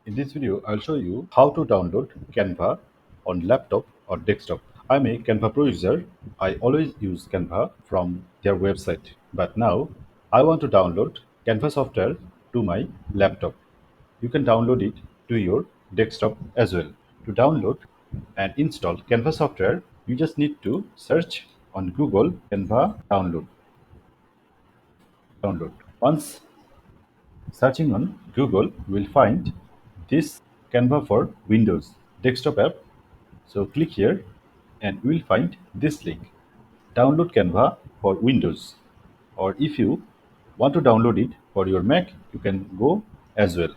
In this video, I'll show you how to download Canva on laptop or desktop. I'm a Canva pro user. I always use Canva from their website. But now I want to download Canva software to my laptop. You can download it to your desktop as well. To download and install Canva software, you just need to search on Google Canva download. Once searching on Google, we'll find this Canva for Windows desktop app. So click here and we will find this link. Download Canva for Windows. Or if you want to download it for your Mac, you can go as well.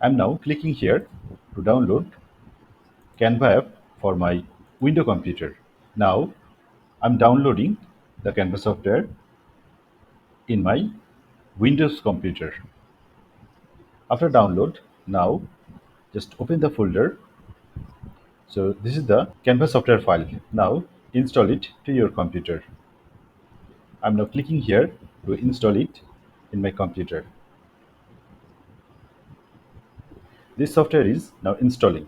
I'm now clicking here to download Canva app for my Windows computer. Now I'm downloading the Canva software in my Windows computer. After download, now just open the folder. So this is the Canva software file. Now install it to your computer. I'm now clicking here to install it in my computer. This software is now installing.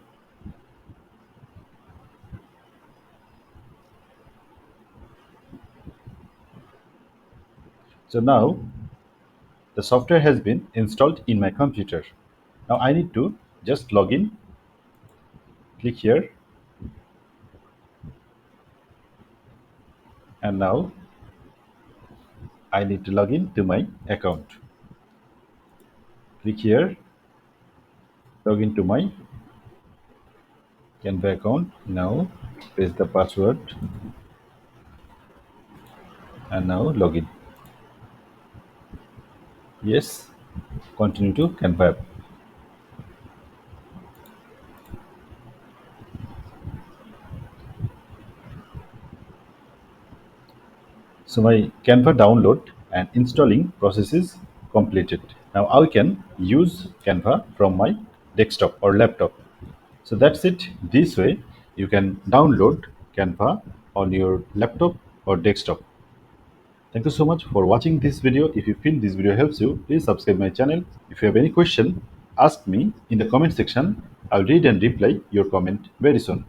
So now the software has been installed in my computer. Now I need to just log in. Click here and now I need to log in to my account. Click here, log into my Canva account. Now paste the password and now log in. Yes, continue to Canva app. So my Canva download and installing process is completed. Now I can use Canva from my desktop or laptop. So that's it. This way you can download Canva on your laptop or desktop. Thank you so much for watching this video. If you feel this video helps you, please subscribe my channel. If you have any question, ask me in the comment section. I'll read and reply your comment very soon.